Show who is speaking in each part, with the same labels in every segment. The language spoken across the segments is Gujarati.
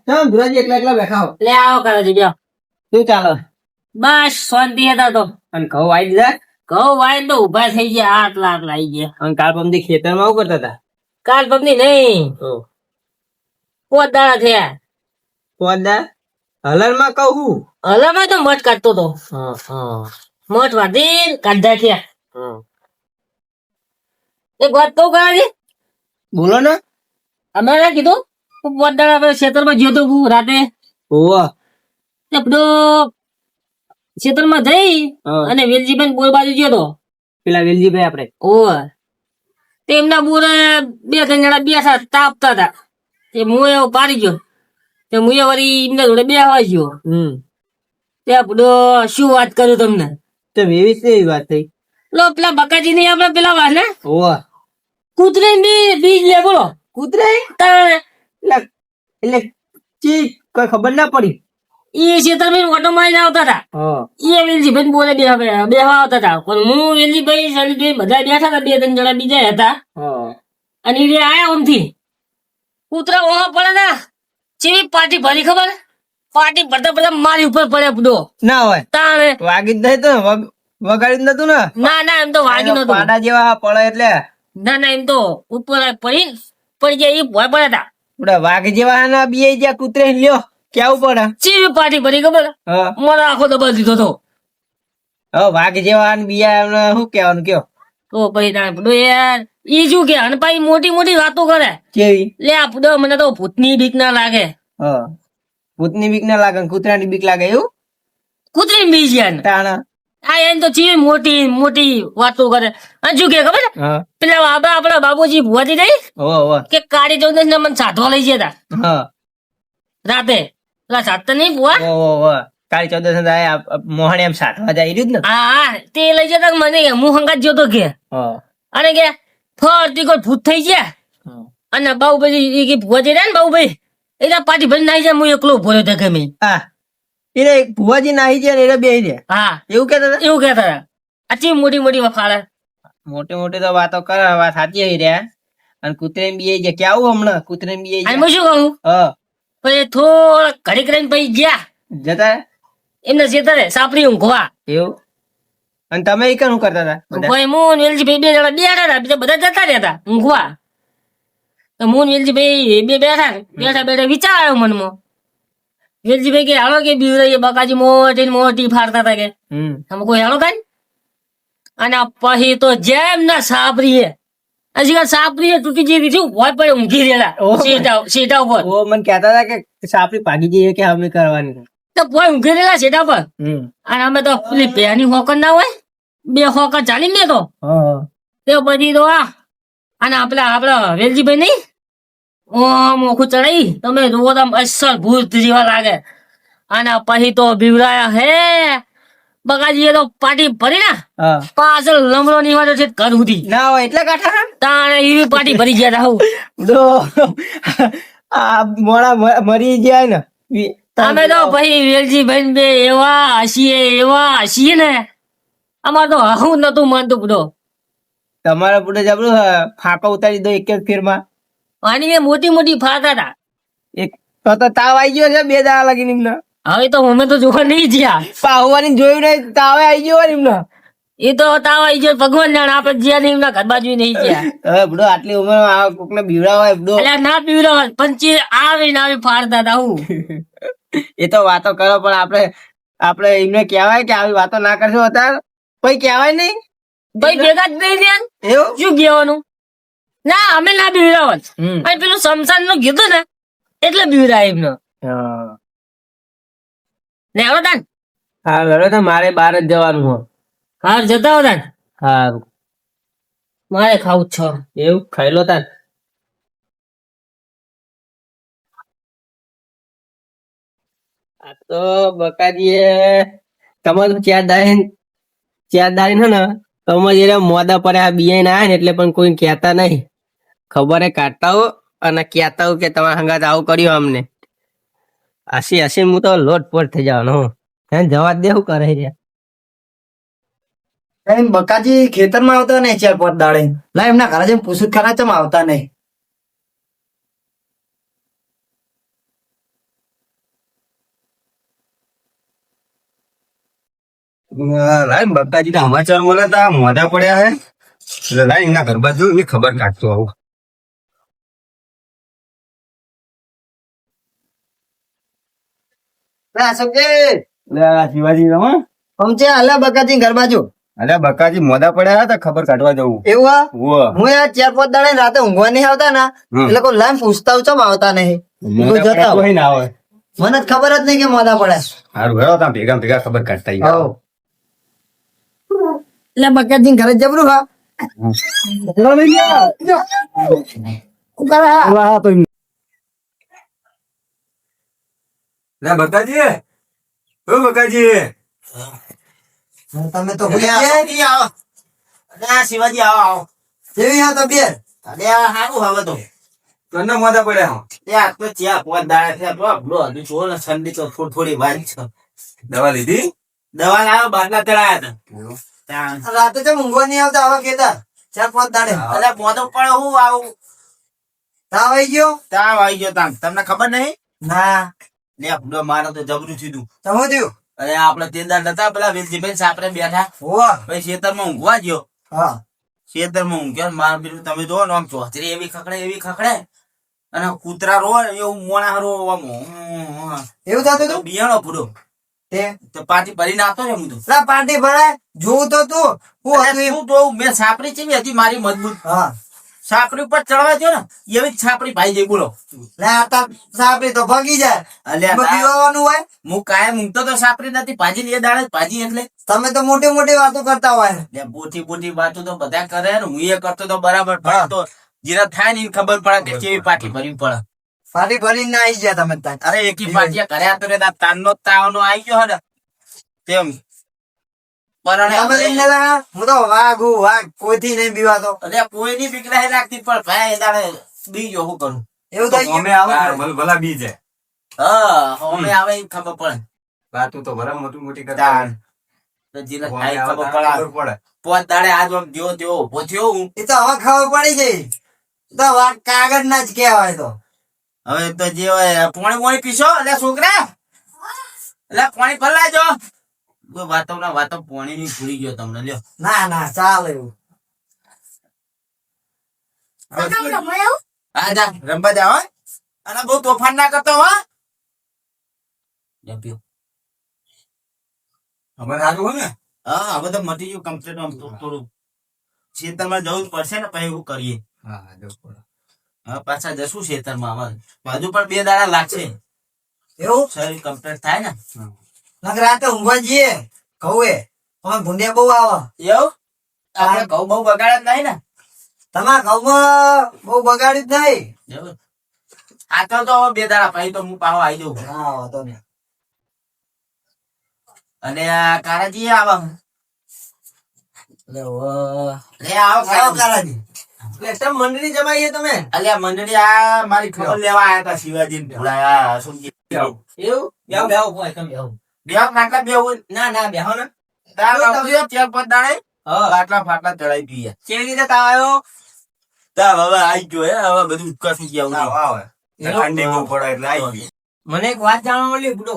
Speaker 1: ચમ ધુરાજી એકલા એકલા બેઠા હો.
Speaker 2: લે આવો કરો છો બ્યો.
Speaker 1: શું ચાલે?
Speaker 2: બસ શાંતિ હતા તો
Speaker 1: અને ઘઉં વાઈ દીધા?
Speaker 2: ઘઉં વાય તો ઉભા થઈ ગયા આટલા આવી ગયા.
Speaker 1: અને કાલ પમદી ખેતરમાં આવું કરતા હતા?
Speaker 2: કાલ પગની નહીં
Speaker 1: ઓ
Speaker 2: પોત દાડા થયા.
Speaker 1: પોદા હલરમાં કહું.
Speaker 2: હલામાં તો મઠ કાઢતો તો મઠ વાધી કાઢા થયા. એક વાત તો કરે
Speaker 1: બોલો ને.
Speaker 2: અમે કીધું પોત દાડા આપણે ખેતરમાં ગયો તો હું રાતે
Speaker 1: ઓવા
Speaker 2: તે બધો ખેતરમાં જઈ અને વેલજીભાઈ બોર બાજુ ગયો તો
Speaker 1: પેલા વેલજીભાઈ આપણે.
Speaker 2: ઓવે તે એમના બોરે બે ત્રણ જણા બેઠા તાપતા હતા. તે હું એવો પાડી ગયો તે હું વળી એમના જોડે બેહવા ગયો. ત્યાં બધો શું વાત કરું તમને.
Speaker 1: તો એવી કેવી વાત થઈ?
Speaker 2: લો પેલા બકાજી નહીં આપડે પેલા વાત ને
Speaker 1: ઓવા
Speaker 2: કૂતરી બીજ લે બોલો
Speaker 1: કૂતરે
Speaker 2: તારે
Speaker 1: એટલે ચી કોઈ ખબર ના પડી.
Speaker 2: એ ખેતરમાં ઓટો મારીને આવતા હતા. એ વેલજીભાઈ બોલે બેહવા આવતા હતા પણ હું વેલજીભાઈ સલીભાઈ બધા બેઠા હતા. બે ત્રણ જણા બીજા હતા અને એ આયા ઓમથી કૂતરા ઓહા પડે ને ચેવી પાર્ટી ભરી ખબર પાર્ટી ભરતા બધા મારી ઉપર પડે બધો
Speaker 1: ના હોય
Speaker 2: તાણે
Speaker 1: વાગી જ નહીં તો વગાડી જ નતું ને.
Speaker 2: ના એમ તો વાગી નતું.
Speaker 1: પાડા જેવા પડે એટલે
Speaker 2: ના એમ તો ઉપર પડી ગયા એ ભય પડ્યા હતા.
Speaker 1: બધા વાઘ જેવા ના બીએ જ્યાં કૂતરે લ્યો કેવું પડે.
Speaker 2: ચેવી પાર્ટી ભરી ખબર મારો આખો દબા દીધો હતો.
Speaker 1: વાઘ જેવા બીયા એમને શું કેવાનું કયો?
Speaker 2: તો પછી તાણે બધું યાર ઈ શું કે અને પછી મોટી મોટી વાતો કરે.
Speaker 1: કેવી?
Speaker 2: લે આ બધો મને તો ભૂતની બીક ના લાગે.
Speaker 1: ભૂતની બીક ના લાગે કૂતરાની બીક લાગે એવું?
Speaker 2: કૂતરી બીજ યાર
Speaker 1: તાણા
Speaker 2: આ એમ તો ચીવી મોટી મોટી વાતો કરે. અને શું કે ખબર પેલા આપડા બાબુજી ભુવાજી નહીં કે કાળી ચૌદશ ને મને સાધવા લઈ જતા રાતે. પેલા સાધતા નહીં ભુવા
Speaker 1: કાળી ચૌદશ મોહણી એમ સાટવા જાય રહ્યું ને.
Speaker 2: હા તે લઈ જતા મને હું હંગાત જોતો કે અને કે ફરતી કોઈ ભૂત થઈ ગયા. અને બાબુભાઈ કે ભુવાજી રહ્યા ને બાબુભાઈ એટલે પાટી ભરી નાઈ જાય હું એકલો ભર્યો હતો ગમે.
Speaker 1: એને ભુવાજી નાહી જાય ને એને બે જાય.
Speaker 2: હા
Speaker 1: એવું કેતા હતા.
Speaker 2: એવું કેતા હતા. આચી મોટી મોટી વખાડે.
Speaker 1: મોટી મોટી તો વાતો કરે વાત સાચી આવી રહ્યા. અને કૂતરે બી જાય કેવું હમણાં કૂતરે બી
Speaker 2: જાય. હું શું કહું પછી થોડા ઘડી કરીને પછી ગયા
Speaker 1: જતા
Speaker 2: એમને ચેતરે સાપરી ઊંઘવા.
Speaker 1: એવું? અને તમે એ શું કરતા હતા?
Speaker 2: ભાઈ હું વેલજીભાઈ બે જણા બેઠા હતા બીજા બધા જતા રહેતા ઊંઘવા. તો હું વેલજીભાઈ બે બેઠા વિચાર આવ્યો મનમાં. વેલજીભાઈ કે હાલો કે બીવરાઈએ બકાજી મોટી મોટી ફાડતા હતા કે તમે કોઈ હાલો કાઈ. અને પછી તો જેમ ના સાપરીએ હજી સાપરીએ તૂટી જેવી થયું હોય પડે ઊંઘી રહેલા સીટા ઉપર.
Speaker 1: મને કહેતા હતા કે સાપરી ભાગી જઈએ કે અમે કરવાની
Speaker 2: તો કોઈ ઊંઘી રહેલા સીટા પર. અને અમે તો પેલી પહેની હોકર ના હોય બે હોકર ચાલી ને તો તે પછી તો અને આપડા વેલજીભાઈ નહીં મોખું ચડાઈ તમે જુઓ તો અસલ ભૂત જેવા લાગે. અને પછી તો બીવરાયા હે બકાજી તો પાટી ભરી ને પાછળ લમડો નીવાડ્યો છે ઘર સુધી
Speaker 1: ના હોય એટલે કાઠા
Speaker 2: તાણે એવી પાટી ભરી ગયા
Speaker 1: હતા. મરી જાય ને
Speaker 2: અમે તો પછી વેલજીભાઈ બે એવા હસીએ ને અમારે તો હું નતું માનતું બધો.
Speaker 1: તમારા પૂરે જબરું ફાંકો ઉતારી દો એક ફેરમાં.
Speaker 2: આની મોટી મોટી ફાતા હતા.
Speaker 1: એક તો તાવ આવી ગયો છે બે દાડા લાગી નિમ્ન.
Speaker 2: હવે તો અમે તો જોવા નહીં જ્યાં
Speaker 1: પાહવાની જોયું નહીં તાવે આવી ગયો નિમ્ન.
Speaker 2: એ તો તાવ આવી ગયો ભગવાન જાણે આપડે જ્યાં નહીં એમના ઘર બાજુ નહીં જ્યાં.
Speaker 1: હવે બડો આટલી ઉંમર કોક ને બીવડા હોય બડો
Speaker 2: ના બીવડા પંચી આવી ફાડતા હતા હું.
Speaker 1: એ તો વાતો કરો પણ આપડે એમને કહેવાય કે આવી વાતો ના કરશો અત્યારે પછી કહેવાય નહીં
Speaker 2: ભાઈ ભેગા જ નહીં ધ્યાન
Speaker 1: એવું
Speaker 2: શું કહેવાનું. ના અમે ના બીવડાવત પેલું શમશાન નું કીધું ને એટલે બીવડા એમનો ને આવડો તાન.
Speaker 1: હા લડો તો મારે બહાર જ જવાનું હોય.
Speaker 2: હાર જતા હો તાન.
Speaker 1: હારું
Speaker 2: મારે ખાવું જ છો.
Speaker 1: એવું ખાઈ લો તાન. આ તો બકાજી તમારું ચાર દારી ને તમે જયારે મોદા પર આ બિયાઈ ના ને એટલે પણ કોઈ કહેતા નહીં. ખબર કાઢતા હો અને કહેતા હો કે તમારા હંગાત આવું કર્યું અમને. હસી હું તો લોટપોટ થઈ જવાનો. જવા દે શું કરે રહ્યા.
Speaker 3: બકાજી ખેતરમાં આવતા નહીં ચાર પાંચ દાડે લા એમના ઘરે જઈને પૂછું ખરા ચમ આવતા નહીં.
Speaker 4: લાઈન બક્કાજી ના સમાચાર મળે તા મોઢા પડ્યા હે એટલે લાઈન ના ઘર બાજુ એની ખબર કાઢતો આવું. શિવાજી
Speaker 3: સમજે હાલે બકાજી ઘર બાજુ
Speaker 4: અરે બક્કાજી મોઢા પડ્યા હતા ખબર કાઢવા જવું.
Speaker 3: એવું હા?
Speaker 4: ઉવ્વ.
Speaker 3: હું યાર 4-5 દાડે રાતે ઊંઘવા નહીં આવતા ને એટલે કોઈ લાઈન પૂછતા હું ચમ આવતા નહીં
Speaker 4: મોઢા
Speaker 3: જતા
Speaker 4: પડ્યા
Speaker 3: હોય.
Speaker 4: તોય ના આવે.
Speaker 3: મને જ ખબર જ નહીં કે મોડા પડ્યા.
Speaker 4: હારું હેડો તા ભેગા ભેગા ખબર કાઢતા આવીએ.
Speaker 3: હઉ. એટલે બકાજી ઘરે જબરું હા શું કરે હા?
Speaker 4: લે બક્કાજી ઓ બક્કાજી
Speaker 3: તમે તો ભૂલ્યા.
Speaker 2: શિવાજી આવો આવો
Speaker 3: કેવી હા તબિયત?
Speaker 2: અરે સારું હવે તો
Speaker 4: તને મોઢા પડ્યા
Speaker 2: ત્યાં તો ચા પોત દાડા થયા તો બ્લો હજુ છો ને ઠંડી તો થોડી વાર છે
Speaker 4: દવા લીધી?
Speaker 2: દવા લાવ્યો બાટલા ચડાયા હતા
Speaker 3: રાતે ચમ ઊંઘવા નહીં આવતા આવા કેતા 4-5 દાડે
Speaker 2: અરે મોઢું પણ હું આવું
Speaker 3: તાવ આવી ગયો?
Speaker 2: તાવ આવી ગયો તામ તમને ખબર નહીં
Speaker 3: ના.
Speaker 2: લે ભૂલો મારો તો જબરું થયું
Speaker 3: તમે થયું?
Speaker 2: અરે આપડે તેદાર નતા પેલા વેલજીભાઈ સાપરે બેઠા
Speaker 3: હોવા.
Speaker 2: પછી ખેતરમાં ઊંઘવા ગયો
Speaker 3: હા.
Speaker 2: ખેતરમાં ઊંઘ્યો માર બીજું તમે જોવો ને આમ ચોતરી એવી ખકડે અને કૂતરા રો એવું મોણા રો આમ
Speaker 3: એવું થતું
Speaker 2: તો
Speaker 3: હતું?
Speaker 2: બિયાણો પૂરો
Speaker 3: તે
Speaker 2: તો પાટી ભરીને આપતો ને હું તો
Speaker 3: લા પાર્ટી ભરાય જોવું તો તું હું હતું એમ.
Speaker 2: તું તો મેં સાપરી ચેવી હતી મારી મજબૂત
Speaker 3: હા.
Speaker 2: સાપરી ઉપર ચડવા દો ને એવી જ સાપરી ભાઈ જઈ બોલો
Speaker 3: લે આ તાર સાપરી તો ભાગી જાય.
Speaker 2: અલ્યા
Speaker 3: એમાં
Speaker 2: ના.
Speaker 3: પીવાનું હોય.
Speaker 2: હું કાયમ ઊંઘતો તો સાપરી નથી ભાજી એ દાડે જ ભાજી એટલે
Speaker 3: તમે તો મોટી મોટી વાતો કરતા હોય.
Speaker 2: લે બોટી બોટી વાતો તો બધા કરે ને હું એ કરતો તો બરાબર પણ તો જેના થાય ને એને ખબર પડે કે કેવી પાટી ભરવી પડે
Speaker 3: પાર્ટી ભરીને ના આવી ગયા તમે તાર.
Speaker 2: અરે એકી પાટિયા કર્યા તો રે તાનનો તાવનો આવી ગયો હે તેમ પરણે
Speaker 3: તમે લઈને લા, હું તો વાઘ હું વાઘ કોઈથી નહીં બીવાતો.
Speaker 2: અરે કોઈ ની બીક નહીં લાગતી પણ ભાઈ એ દાડે બીજો શું કરું
Speaker 3: એવું થઈ ગયું?
Speaker 4: અમે આવે ને ભલા બી જાય.
Speaker 2: હા અમે આવે એ ખબર પડે
Speaker 4: વાતું તો બરાબર મોટી મોટી કરતા
Speaker 2: તાણ. તો જેને થાય ખબર પડે
Speaker 4: પડે.
Speaker 2: પોત દાડે આજ આમ જેવો તેવો ઉભો થયો હું
Speaker 3: એ તો હવે ખબર પડી ગઈ. એ તો વાઘ કાગળ ના જ કહેવાય તો.
Speaker 2: હવે તો જે હોય પાણી પીશો એટલે છોકરા એટલે પાણી ભરલાજો વાતો ના વાતો પાણી ની ભૂલી ગયો તમને લ્યો
Speaker 3: ના ના ચાલે એવું.
Speaker 2: હા જા રમવા જાવ હો. અને બહુ તોફાન ના કરતો હો જા પીઓ.
Speaker 4: અમારે સારું હોય ને
Speaker 2: હા હવે તો મટી ગયું કમ્પ્લીટ આમ થોડું ખેતરમાં જવું જ પડશે ને પછી એવું કરીએ
Speaker 4: હા જવું પડે.
Speaker 2: હવે પાછા જશું ખેતરમાં અમારે હજુ પણ 2 દાડા લાગશે
Speaker 3: એવું
Speaker 2: શરીર કમ્પ્લીટ થાય ને
Speaker 3: નકર રાતે ઊંઘવા જઈએ કહું અમે ભૂંડિયા બહુ આવે.
Speaker 2: એવું આપણે ઘઉં બહુ બગાડ્યા જ નહીં ને
Speaker 3: તમારા ઘઉંમાં બહુ બગાડ્યું જ નહીં.
Speaker 2: એવું આ તો હવે 2 દાડા પછી તો હું પાછો આવી જઉં
Speaker 3: હા વાંધો નહીં.
Speaker 2: અને આ કારાજી આવા લે આવો
Speaker 3: આવો
Speaker 2: કારાજી.
Speaker 3: કાલાજી. એટલે મંડળી જમાઈએ તમે
Speaker 2: અલ્યા મંડળી આ મારી ખબર લેવા આયા હતા શિવાજી ને ભોળા સુનજી
Speaker 1: એવું બેહો બેહો ભાઈ તમે બેહો.
Speaker 2: બેહો નાટલા બેહો
Speaker 1: ના ના બેહો ને.
Speaker 2: તાર
Speaker 1: કેવું
Speaker 2: બાપુ 4-5 દાડે
Speaker 1: હા
Speaker 2: બાટલા ફાટલા ચડાઈ પીએ
Speaker 1: કેવી રીતે તાવ આવ્યો?
Speaker 2: તાર હવે આવી ગયો હે હવે બધું ઉત્કર્ષ ગયા
Speaker 4: તાવ આવે. ઠંડી બહુ પડે એટલે આવી ગઈ.
Speaker 1: મને એક વાત જાણવા મળી બુડો.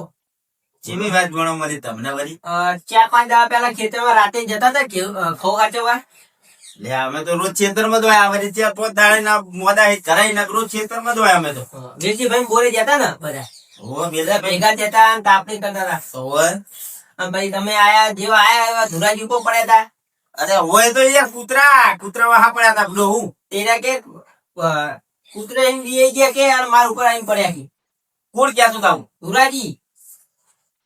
Speaker 2: ચીમી વાત ગણો મળી તમને વળી
Speaker 1: 4-5 દાડા પહેલા ખેતરમાં રાતે જતા હતા કે ખો કાચવા.
Speaker 2: લે અમે તો રોજ ખેતરમાં જ હોય આ વળી 4-5 દાડે ના મોડા હે કરાઈ ના રોજ ખેતરમાં જ હોય અમે તો
Speaker 1: વેલજીભાઈ બોરે જતા ને બધા
Speaker 2: ઓ બેલા
Speaker 1: ભેગા જતા અને તાપણી કરતા હતા.
Speaker 2: હોય
Speaker 1: અને ભાઈ તમે આયા જેવા આયા એવા ધુરાજી ઉપર પડ્યા હતા.
Speaker 2: અરે હોય તો યાર કૂતરા વાહા પડ્યા હતા બોલો હું
Speaker 1: તેના કે કૂતરા એમ દીએ ગયા કે અને મારા ઉપર આવીને પડ્યા કે
Speaker 2: કોણ ક્યાં તું તાવું
Speaker 1: ધુરાજી.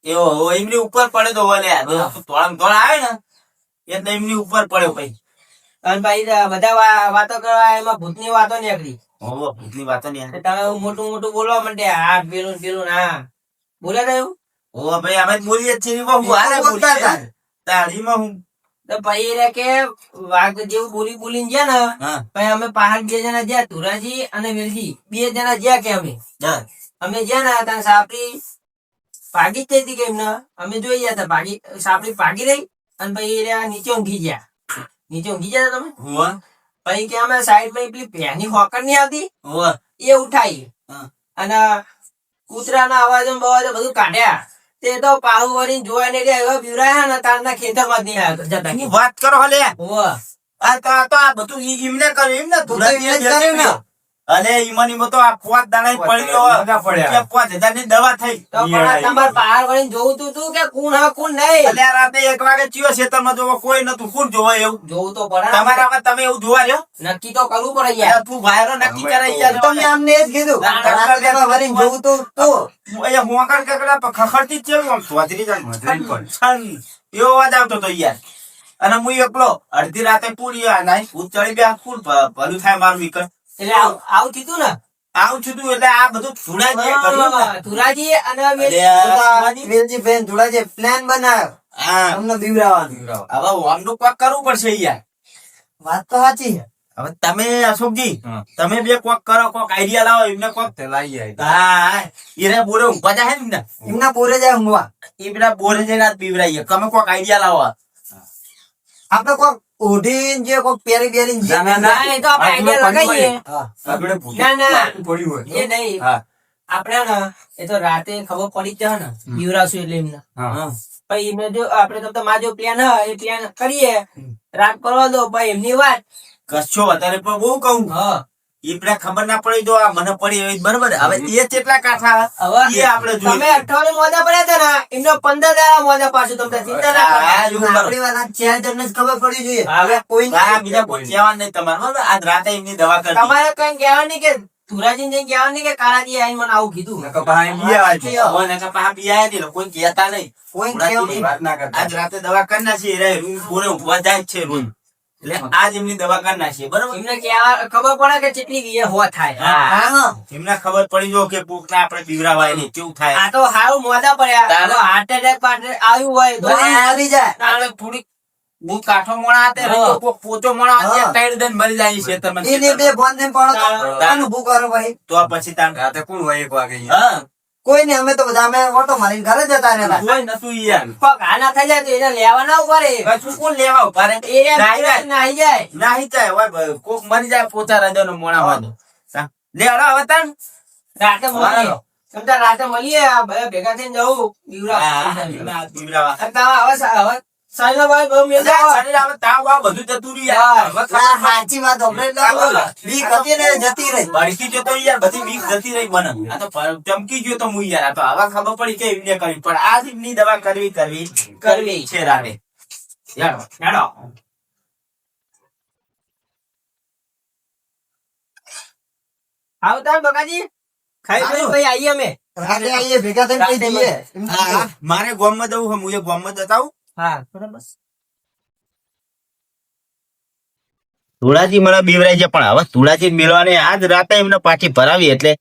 Speaker 2: એવો એમની ઉપર પડે તો બોલે ધોળા આવે ને એટલે એમની ઉપર પડ્યો ભાઈ
Speaker 1: અને ભાઈ બધા વાતો કરવા એમાં ભૂતની વાતો નીકળી.
Speaker 2: હોવો ભૂતની વાતો નહીં
Speaker 1: તો તમે મોટું મોટું બોલવા માંડ્યા આ પેલું ને પેલું ને આ બોલ્યા તા એવું?
Speaker 2: હોવો ભાઈ અમે જ બોલીએ જ છીએ એમાં હું હારે
Speaker 3: બોલતા
Speaker 2: બોલીએ
Speaker 3: હતા.
Speaker 2: તારીમાં હું
Speaker 1: તો ભાઈ એને કે વાઘ જેવું બોલી બોલીને ગયા ને
Speaker 2: હા
Speaker 1: પછી અમે પહાડ 2 જણા ગયા ધુરાજી અને વેલજી 2 જણા ગયા કે અમે ગયા ને ત્યાં સાપરી ભાગી જ હતી કે એમને અમે જોઈ ગયા હતા ભાગી સાપરી ભાગી રહી અને પછી એ રહ્યા નીચે ઊંઘી ગયા. નીચે ઊંઘી ગયા તમે
Speaker 2: હોવા
Speaker 1: પછી કે અમે સાઈડ માં પેલી પેની હોકર નહીં આવતી
Speaker 2: હોવા
Speaker 1: એ ઉઠાઈ
Speaker 2: હા.
Speaker 1: અને કૂતરાના અવાજ બવાજ બધું કાઢ્યા તે તો પાહુ વળી જોવા નહીં રહ્યા એવા બીવરાયા ને તારના ખેતરમાં જ નહીં આવ્યા જતા
Speaker 5: શું વાત કરો હલે
Speaker 1: હોવે.
Speaker 5: આ બધું એમને કર્યું એમને ધોળાજીએ કર્યું ને અને ઈમાનીમાં તો આ 5 દાડા પડ્યો 5,000 ની દવા થઈ
Speaker 1: તો પણ આ તમારે બહાર વળીને જોવું તું કે કોણ હા કોણ નહીં
Speaker 5: એટલે રાતે 1 વાગે ચિયો ખેતરમાં જોવો કોઈ નતું કોણ જોવા એવું
Speaker 1: જોવું તો પડે ને.
Speaker 5: તમારામાં તમે એવું જોવા રહ્યો
Speaker 1: નક્કી તો કરવું પડે યાર.
Speaker 5: યાર તું વાયરો નક્કી કરાઈ યાર
Speaker 3: તમે આમને એ જ કીધું રાતે તમે વળીને જોવું તો
Speaker 5: અહીંયા હોંકર કકડા ખખડતી જ છે આમ ધોતરી જાય છન એવો અવાજ આવતો તો યાર અને હું એકલો અડધી રાતે પૂરી નાઈ ભૂત ચડી ગયા ફૂલ ભલું થાય મારું વિકલ
Speaker 1: એટલે આવું કીધું ને
Speaker 5: આવું છું તું એટલે આ બધું ધૂળાજીએ કર્યું ને.
Speaker 1: તુરાજી અને
Speaker 3: વેલજી બેન થોડા જે પ્લાન બનાવ્યો
Speaker 5: હા
Speaker 3: તમને બીવરાવાનું
Speaker 5: હવે ઓમનું કોક કરવું પડશે યાર
Speaker 3: વાત તો સાચી છે.
Speaker 5: હવે તમે અશોકજી તમે બે કોક કરો કોક આઈડિયા લાવો એમને કોક હા ઈરે બોરે ઊંઘવા જાય ને
Speaker 3: એમના પોરે જાય ઊંઘવા
Speaker 5: એ પેલા બોરે જઈને આજ પીવરાઈએ તમે કોક આઈડિયા લાવો
Speaker 3: આપડે કોક ઓઢીને જે કોક પેરી બેરીને જે
Speaker 1: ના, એ તો આપણે idea લગાવીએ.
Speaker 3: હા.
Speaker 1: ના, ના. એ નહીં.
Speaker 5: હા.
Speaker 1: આપણે ને એ તો રાતે ખબર પડી જ જાય ને બીવરાશું એટલે એમને
Speaker 5: હા
Speaker 1: પછી એમને જો આપણે તો મારો પ્લાન હોય એ પ્લાન કરીએ રાત કરવા દો પછી એમની વાત
Speaker 5: કશો વધારે પણ બહુ કહું
Speaker 1: હા
Speaker 5: એ પેલા ખબર ના પડી તો આ મને પડી એવી બરોબર હવે એ કેટલા કાંઠા
Speaker 1: હવે
Speaker 5: એ આપણે
Speaker 1: તમે
Speaker 5: જોઈએ
Speaker 1: 18 મોજા પડ્યા હતા ને એમનો 15 દાડા મોજા પાછું તમને ચિંતા ના કરો.
Speaker 5: હા, એવું કરો.
Speaker 3: આપણી વાત આ ચાર જણને જ ખબર પડી જોઈએ
Speaker 5: હવે
Speaker 3: કોઈ
Speaker 5: હા, બીજા કોઈ કહેવાનું નહીં તમારે બરોબર આજ રાતે એમની દવા કરી
Speaker 1: તમારે કઈ કહેવાનું નહીં કે ધુરાજી જઈને કહેવાનું નહીં કે કાળાજી આઈને મને આવું કીધું
Speaker 5: કોઈ કહેતા નહીં
Speaker 3: કોઈ કેવું નહીં.
Speaker 5: આજ રાતે દવા કરી નાખીએ રે રૂમ પૂરે ઊંઘવા જાય જ છે રૂમ એટલે આજ એમની દવા કરી નાખીએ બરોબર
Speaker 1: એમને કહેવા ખબર પડે કે કેટલી હો થાય
Speaker 5: હા.
Speaker 3: હા
Speaker 5: એમને ખબર પડી જો કે કોક ને આપણે બીવરાવાય નહીં કેવું થાય
Speaker 1: આ તો હારું મોજા પડ્યા
Speaker 5: તારે.
Speaker 1: હાર્ટ એટેક આવ્યું હોય તો
Speaker 3: ભલે આવી જાય
Speaker 5: આપણે થોડીક બહુ કાઠો મોણા હતા
Speaker 1: હા.
Speaker 5: કોક પોચો મોણા
Speaker 3: હા.
Speaker 5: હતા ટાઈડ દઈને મરી જાય છે તમે
Speaker 3: એને બે ફોન ને પડો
Speaker 1: તારે.
Speaker 3: તો આનું ભૂ કરો ભાઈ
Speaker 5: તો પછી તાર રાતે કોણ હોય 1 વાગે હા
Speaker 3: કોઈ નહીં અમે તો બધા અમે ઓટો મારીને ઘરે જતા રહેલા
Speaker 5: કોઈ નતું યાર
Speaker 1: પગ આના થઈ જાય તો એને લેવા ના પડે
Speaker 5: કશું કોણ લેવા ઉભા રે
Speaker 1: એ
Speaker 5: નાહી જાય.
Speaker 1: નાહી જાય
Speaker 5: નાહી જાય હોય ભાઈ, કોક મરી જાય પોચા હૃદયનો મોણા વાદો લે હળો હવે તાન
Speaker 1: રાતે મળીએ સમજા રાતે મળીએ આ બધા ભેગા થઈને જવું બીવરા
Speaker 5: હા, બીવરાવા.
Speaker 1: હવે સાંજનો ભાઈ બહુ મેળ
Speaker 5: અલ્યા,
Speaker 1: આવે.
Speaker 5: શરીર હવે તાવ વાવ બધું જતું રહ્યું યાર. હવે
Speaker 3: આ
Speaker 5: ખબર
Speaker 3: સાચી વાત હમણાં જ લાવો. બીક હતી ને જતી રહી
Speaker 5: ભડકી ગયો તો યાર બધી બીક જતી રહી મને આ તો ચમકી ગયો તો હું યાર આ તો હવે ખબર પડી કે એમને કરી પણ આ રીતની દવા કરવી છે રાતે યાર હેડો.
Speaker 1: આવતા બકાજી ખાઈ પીને ભાઈ આવીએ અમે
Speaker 3: રાતે આવીએ ભેગા થઈને કઈ જઈએ
Speaker 5: હા, મારે ગામમાં જવું છે હું એ ગામમાં જતાવું
Speaker 1: હા બરાબર
Speaker 5: ધુળાજી મને બીવરાય છે પણ હવે ધુળાજી મેળવાની આજ રાતે એમને પાછી ભરાવી એટલે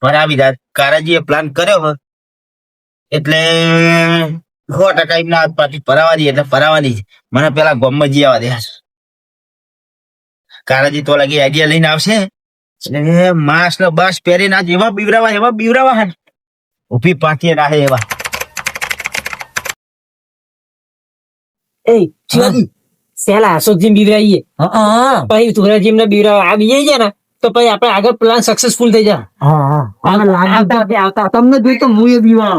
Speaker 5: ભરાવી દે કારાજીએ પ્લાન કર્યો હોય એટલે 100% એમને આજ પાછી ભરાવાની એટલે ભરાવાની જ મને પેલા ગામમાં જઈ આવવા દે કારાજી તો લાગી આઈડિયા લઈને આવશે એટલે માસ ને બસ પહેરીને આજ એવા બીવરાવા હે ઉભી પાટીએ નાખે એવા
Speaker 1: પેલા અશોકજી બીવરાઈએ પછી ધુરાજી એમને બીવરાવ આ બીજાઈ જાય ને તો પછી આપણે આગળ પ્લાન સક્સેસફુલ થઈ જાય આવતા તમને જોઈ તો હું એ બીવા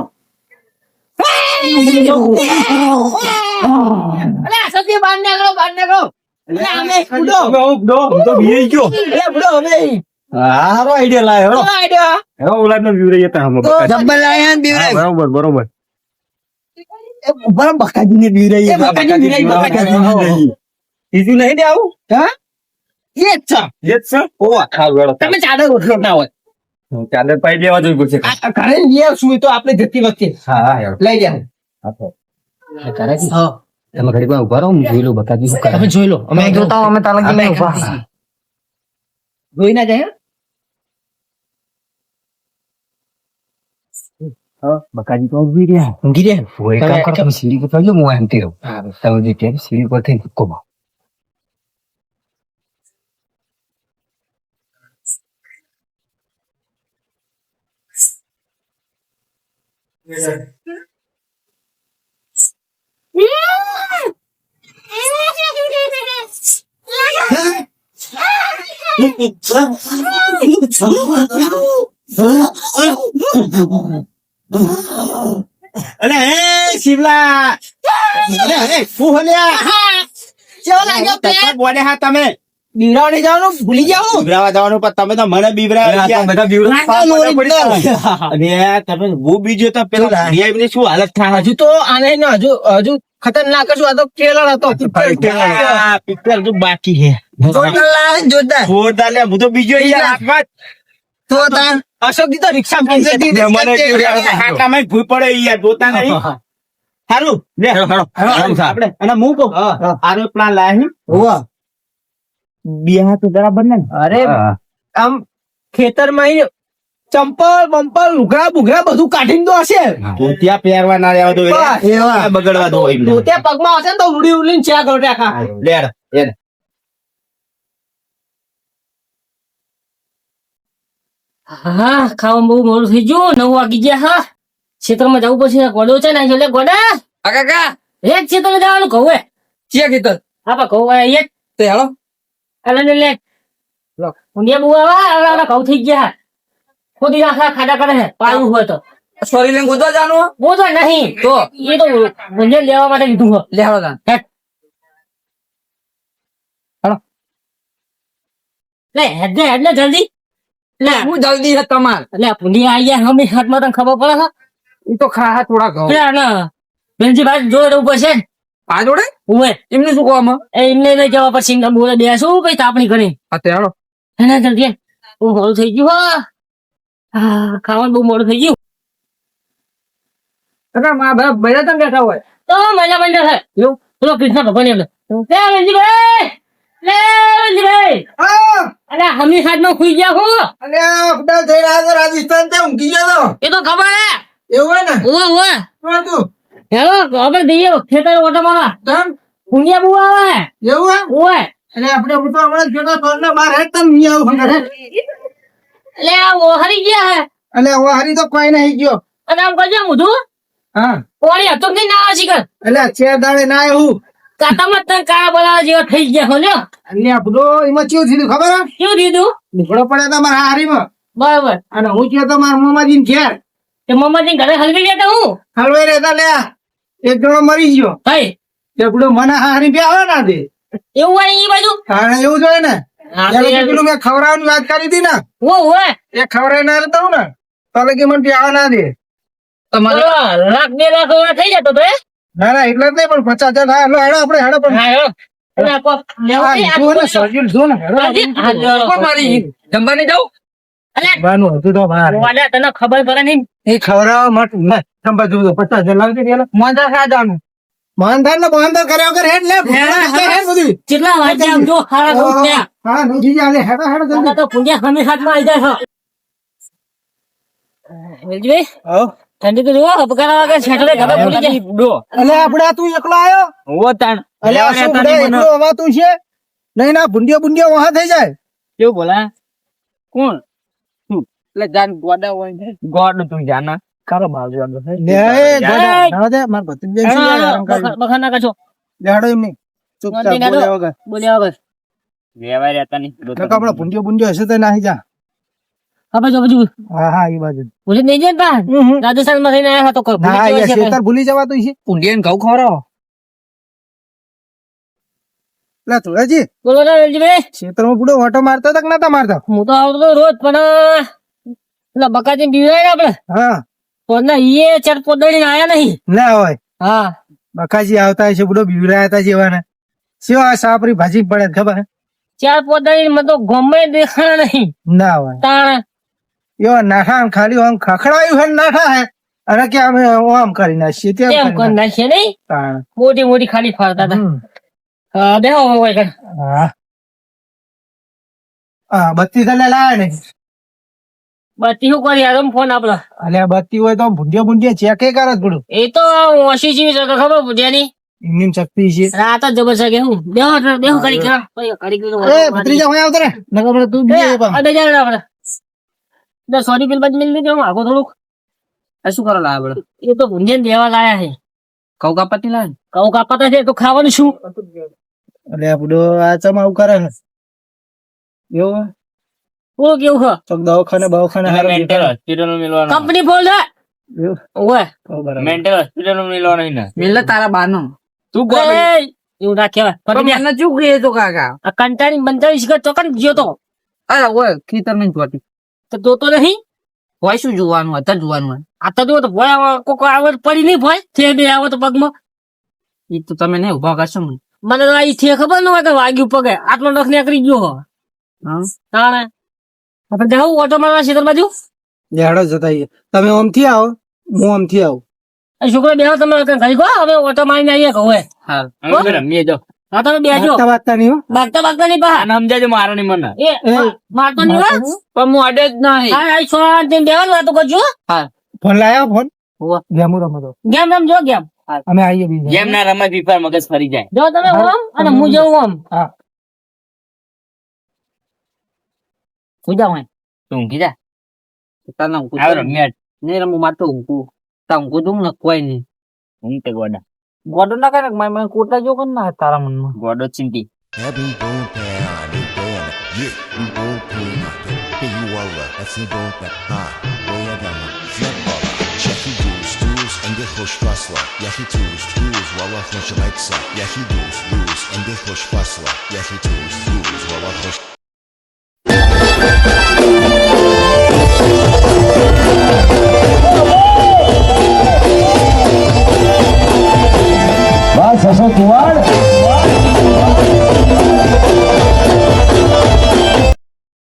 Speaker 1: અશોકજી બહાર નીકળો અમે
Speaker 4: બરોબર
Speaker 3: બકાજીને બીવરાઈએ
Speaker 1: બીજું નહીં દે આવું હા એ જ છે તમે ચાદર રોટલો ના હોય
Speaker 4: ચાદર પાઈ લેવા જોઈ પડશે
Speaker 1: આ ઘરે લઈ આવશું એ તો આપણે જતી વખતે
Speaker 4: હા
Speaker 1: લઈ જાય હા
Speaker 4: તમે ઘડી માં ઉભા રહો હું જોઈ લઉં બકાજી શું
Speaker 1: તમે જોઈ લો અમે
Speaker 3: જોતા અમે તાલા
Speaker 1: અમે જોઈ ના જાય
Speaker 4: બકાજી તો ઊભી રહ્યા
Speaker 1: ઊંઘી રહ્યા
Speaker 4: હું એક કામ કરો તમે સીડી પર ચડજો હું એમથી રહું તમે જે ટેપ સીડી પર થઈને ધક્કો મારો.
Speaker 5: અરે હે શિવલા અરે અરે શું હલ્યા
Speaker 1: કેવો લાગ્યો
Speaker 5: તરત બોલે હા તમે
Speaker 1: બીવરાવડી જવાનું ભૂલી જાઓ
Speaker 5: બીવરાવા જવાનું પણ તમે તો મને બીવરાવ્યા
Speaker 4: બધા
Speaker 5: અને તમે હું બીજો તો પેલા રિયાબની શું હાલત થાય
Speaker 1: હજુ તો આને ને હજુ ખતરનાક હતું. આ તો ટ્રેલર હતો
Speaker 5: પિક્ચર હજુ બાકી છે
Speaker 3: જોરદાર
Speaker 5: જોરદાર લે હું તો બીજો યાર હાથમાં
Speaker 3: તો તાર
Speaker 1: અશોક દી તો રિક્ષા
Speaker 5: મને ખાટામાં ભૂઈ પડે યાર જોતા નહીં સારું લે આપણે અને હું કહું આનો પ્લાન લાયા બિયા તો બરાબર ને
Speaker 1: અરે આમ ખેતરમાં ઈ ચંપલ બંપલ લુગડા બુગડા બધું કાઢીને તો હશે
Speaker 5: તો ત્યાં પહેરવા ના રહેવા દો
Speaker 3: એવા.
Speaker 5: બગડવા દો એમને.
Speaker 1: તો ત્યાં પગમાં હશે ને તો ઉડી ઉડીને ચા કરો આખા
Speaker 5: લેડ લેડ
Speaker 2: હા ખાવામાં બહુ મોડું થઈ ગયું 9 વાગી ગયા હા ક્ષેત્રમાં જવું પડશે ગોડો છે ને એટલે ગોડા
Speaker 1: કાકા
Speaker 2: એક ક્ષેત્રમાં જવાનું કહું હે
Speaker 1: ચિયા ખેતર
Speaker 2: હા પણ કહું એક
Speaker 1: તે હાલો
Speaker 2: અલે લે ઊંડિયા બહુ આવા ઘઉં થઈ ગયા ખોદી નાખા ખાડા કરે છે પાયું હોય તો
Speaker 1: સોરી લઈને ગોતવા જવાનું
Speaker 2: બોધો નહીં
Speaker 1: તો
Speaker 2: એ તો ગુંજન લેવા માટે લીધું હો
Speaker 1: લે હાલો તાન.
Speaker 2: લે હેડે હેડે જલ્દી લે
Speaker 1: હું જલ્દી છે તમાર
Speaker 2: લે પુંડી આવી ગયા હમે હાથમાં તને ખબર પડે છે
Speaker 1: એ તો ખા થોડા ઘઉં
Speaker 2: લે ના બેનજી ભાઈ જોડે ઉપર છે
Speaker 1: આ જોડે
Speaker 2: ઉવે
Speaker 1: એમને શું કહો આમાં
Speaker 2: એ એમને લઈ જવા પછી એમને બોલે બેસું કઈ તાપણી કરી
Speaker 1: આ તે હાલો
Speaker 2: એના જલ્દી બહુ મોડું થઈ ગયું હા ખાવાનું બહુ મોડું થઈ ગયું
Speaker 1: કાકા માં બધા તમે બેઠા હોય
Speaker 2: તો મજા મંડળ છે એવું પેલો કૃષ્ણ ભગવાન એમને લે વેલજીભાઈ લે વેલજીભાઈ અરે હમી હાથમાં ખુઈ ગયા હો
Speaker 3: અને ખુદા થઈ રહ્યા છે રાજસ્થાન તે ઊંઘી ગયો
Speaker 2: એ તો ખબર હે
Speaker 3: એવું હોય ને
Speaker 2: ઓવે ઓવે
Speaker 3: શું હતું
Speaker 2: હેલો હવે દઈએ ખેતર ઓટો મારવા
Speaker 3: તમ
Speaker 2: પુણ્યા બહુ આવે
Speaker 3: એવું હોય
Speaker 2: ઓવે
Speaker 3: અને આપણે હું તો હમણાં જોતો ફોનને બહાર હેડ તમ નહીં આવું ખબર હે
Speaker 2: એટલે આ ઓહરી ગયા હે
Speaker 3: અને હવે હારી તો કોઈ નહીં ગયો
Speaker 2: અને આમ કરજો મુધું
Speaker 3: હા
Speaker 2: કોણી હતો કે ના આવે શીખર
Speaker 3: એટલે ચેર દાડે ના આવ્યું
Speaker 2: કાતામાં તને કાળા બોલાવા જેવા થઈ ગયા હો લ્યો
Speaker 3: અને આ બધો એમાં કેવું થયું ખબર હે
Speaker 2: કેવું દીધું
Speaker 3: નીકળો પડે તો મારા હારીમાં
Speaker 2: બરાબર
Speaker 3: અને હું કયો તો મારા મામાજી ઘેર
Speaker 2: તે મમ્માજી ઘરે હલવી ગયા હું
Speaker 3: હલવાઈ રહેતા લે એક જણો મરી ગયો
Speaker 2: ભાઈ
Speaker 3: તે પેલો મને હારી બે આવે ના દે
Speaker 2: એવું હોય ઈ બાજુ
Speaker 3: હા એવું જોઈએ ને
Speaker 2: હા,
Speaker 3: ત્યારે
Speaker 2: યાર.
Speaker 3: પેલું મેં ખવડાવવાની વાત કરી હતી ને
Speaker 2: ઓ ઓય
Speaker 3: એ ખવડાવી ના રહેતા હું ને તો લગી મને પ્યાવા ના દે
Speaker 1: તમારે
Speaker 2: લાખ 2 લાખ એવા થઈ જતો તો
Speaker 3: ના ના એટલે જ નહીં પણ 50,000 થાય એટલે હેડો આપણે હેડો પણ
Speaker 2: હા હેલો એટલે આ કોક લેવો
Speaker 3: હા,
Speaker 2: છે, આ
Speaker 3: જુઓ ને
Speaker 2: કોક
Speaker 3: સર્જિલ જુઓ ને હેડો
Speaker 2: હા, લ્યો.
Speaker 1: કોણ મારી જમવા નહીં જાઉં
Speaker 2: અલે
Speaker 3: જમવાનું હતું તો બહાર
Speaker 2: વાલા તને ખબર પડે નહીં
Speaker 3: એ ખવડાવવા માટે ના સંભાળ જુઓ 50,000 લાવજે પેલા
Speaker 1: મોંધા ખાવાનું
Speaker 3: મોહનથાળ ને મોહનથાળ કર્યા વગર હેડ લે હેડ બધું
Speaker 2: કેટલા વાગ્યા આમ જો ખાડા ખોટ થયા
Speaker 3: હા નથી ચાલે હેડો હેડો
Speaker 2: તને
Speaker 3: જલ્દી
Speaker 2: તો પુંજા હમે હાથમાં આવી જાય છે વેલજીભાઈ
Speaker 3: આવો
Speaker 2: ઠંડી તો જોવો હબકારા વાગે છેટલે ઘરે ભૂલી જાય
Speaker 3: અલે આપણે તું એકલો આયો
Speaker 4: ઓ તાણ
Speaker 3: અલે આ શું બધા એકલો હવાતું છે નહીં ના બુંડિયો વહા થઈ જાય
Speaker 4: કેવું બોલા કોણ તું એટલે જાન ગોડા હોય ને ગોડ તું જાના કારો ભાવ જોવાનો છે
Speaker 3: લે એ ગોડા ના દે માર ભત્રીજા છે યાર
Speaker 2: બખા ના કશો
Speaker 3: લેડો એમ નહીં ચૂપચાપ બોલ્યા વગર
Speaker 2: બોલ્યા વગર
Speaker 4: વેવાય રહેતા નહીં
Speaker 3: નકર આપણે બુંડિયો હશે તો નાહી જા
Speaker 2: હવે જો બધું
Speaker 3: હા હા એ બાજુ
Speaker 2: ભૂલી નહીં જાય બા રાજસ્થાન માં થઈને આયા હતા તો
Speaker 3: ના
Speaker 2: ભૂલી
Speaker 3: એ
Speaker 2: જવાય છે
Speaker 3: શેતર ભૂલી જવાતું છે
Speaker 1: ઊંડિયાને ઘઉં ખવડાવો
Speaker 3: લે તુળાજી
Speaker 2: બોલો ને વેલજીભાઈ
Speaker 3: શેતરમાં પૂડો ઓટો મારતો તો કે નતા મારતો
Speaker 2: હું તો આવતો તો રોજ પણ પેલા બકાજી બીવાય ને આપડે
Speaker 3: હા
Speaker 2: પણ ઈએ ચાર પોદડી આયા નહીં
Speaker 3: ના હોય
Speaker 2: હા
Speaker 3: બકાજી આવતા છે બુડો બીવરાયા હતા જેવાને સેવા સાપરી ભાજી પડે છે ખબર હે?
Speaker 2: ચાર પોદડી માં તો ગમે દેખાણા નહીં
Speaker 3: ના હોય
Speaker 2: તાણ
Speaker 3: એવા નાઠા આમ ખાલી આમ ખખડાયું હે ને નાઠા હે અને કે અમે આમ કરી નાખીએ તેમ
Speaker 2: એમ
Speaker 3: કરી
Speaker 2: કરી નાખીએ નહીં
Speaker 3: તાણ.
Speaker 2: મોટી મોટી ખાલી ફરતા હતા
Speaker 3: હમ.
Speaker 2: હા દેહો હોય કણ
Speaker 3: હા હા બત્તી તો લે લાવે ને
Speaker 2: બધી શું કરી આમ ફોન આપડે
Speaker 3: અલ્યા બત્તી હોય તો ભૂંડિયા ચેક કરે જ પડું
Speaker 2: એ તો ઓછી ચીવી શકે ખબર પૂજાની
Speaker 3: એમની શક્તિ છે
Speaker 2: રાત જ જબર છે કે હું દેહો કરી કરા કરી
Speaker 3: એ ભત્રીજા હોય આવતો રે નકર પેલો તું બી એ પાછો.
Speaker 2: આપડે સોરી બિલ બાદ મિલ દીધું આગો થોડુંક
Speaker 1: આ શું કરો લાવે આપડે
Speaker 2: એ તો ભૂંજન દેવા લાયા છે
Speaker 1: ઘઉં કાપતી લાવે
Speaker 2: કઉ કાપતા છે તો ખાવાનું શું
Speaker 3: અલ્યા બુડો આ ચમ આવું કરે છે એવું
Speaker 2: ઓ કેવું હ
Speaker 3: તો દવાખાને બવાખાને હારું દેખાડે.
Speaker 4: હોસ્પિટલ મિલવાનો
Speaker 2: કંપની ફોલ છે ઓવે
Speaker 4: મેન્ટલ હોસ્પિટલ નું મિલવાનો ને મિલે તારા બાનો તું ગોડ
Speaker 2: એ, એવું ના કહેવાય
Speaker 4: પણ
Speaker 2: પણ
Speaker 4: મને ચૂક ગઈ તો કાકા
Speaker 2: આ કંટાળી બંધાવી શીખે ચોકન ગયો તો
Speaker 4: અરે ઓય ખેતર નહીં જોતી
Speaker 2: તો જોતો નહીં
Speaker 4: હોય શું જોવાનું અત્યારે જોવાનું હોય
Speaker 2: આ તો જો તો ભોય કોક આવે તો પડી નહીં ભોય થે બે આવે તો પગમાં
Speaker 4: એ તો તમે નહીં ઉભા કરશો ને
Speaker 2: મને તો આ થે ખબર ન હોય કે વાગ્યું પગે આટલો નખ નીકળી ગયો હો
Speaker 4: હા
Speaker 2: તાણે આપણે જાઉં ઓટો મારવા ક્ષેત્ર બાજુ
Speaker 3: હેડો જતા આવીએ. તમે આમથી આવો હું આમથી આવું.
Speaker 2: એ છોકરો બેહો તમે ઘડી ગો હવે ઓટો મારીને આવીએ કહું
Speaker 4: હા
Speaker 2: અમે
Speaker 4: રમીએ જો
Speaker 2: હા તમે બેજો
Speaker 3: વાગતા વાગતા નહીં હો.
Speaker 2: બાગતા નહીં બા
Speaker 4: આને સમજાજો મારો નહીં મને
Speaker 2: એ મારતો નહીં હો
Speaker 4: પણ હું અડે જ નહીં
Speaker 2: હા આ શાંતિ બેહવાનું વાતો કરજો
Speaker 3: ફોન લાયો ફોન
Speaker 4: હોવે.
Speaker 3: ગેમ રમો તો
Speaker 2: ગેમ રમજો ગેમ
Speaker 3: અમે આવીએ બીજા.
Speaker 4: જેમ ના રમાય ફીફા મગજ ફરી જાય
Speaker 2: જો તમે ઓમ અને હું જઉં ઓમ
Speaker 3: હા
Speaker 2: પૂજા હોય
Speaker 4: તું ઊંઘી જા આવે રમ્યા
Speaker 2: નહીં રમું મારતો ઊંઘું તા ઊંઘું તું ને કોઈ નહીં
Speaker 4: ઊંઘ તે ગોડા
Speaker 2: ગોડો ના કરે મને કોટા જો કર ના તારા મનમાં
Speaker 4: ગોડો ચિંતી
Speaker 6: Heavy bone pan, yeah, we bone pan, hey you all, that's the bone pan, boya dama, flatballer, Jackie Doos, and the Hosh Fassler, Yahi Doos, Walla Hosh Alexa, Yahi Doos, and the Hosh Fassler, Yahi Doos, Walla Hosh.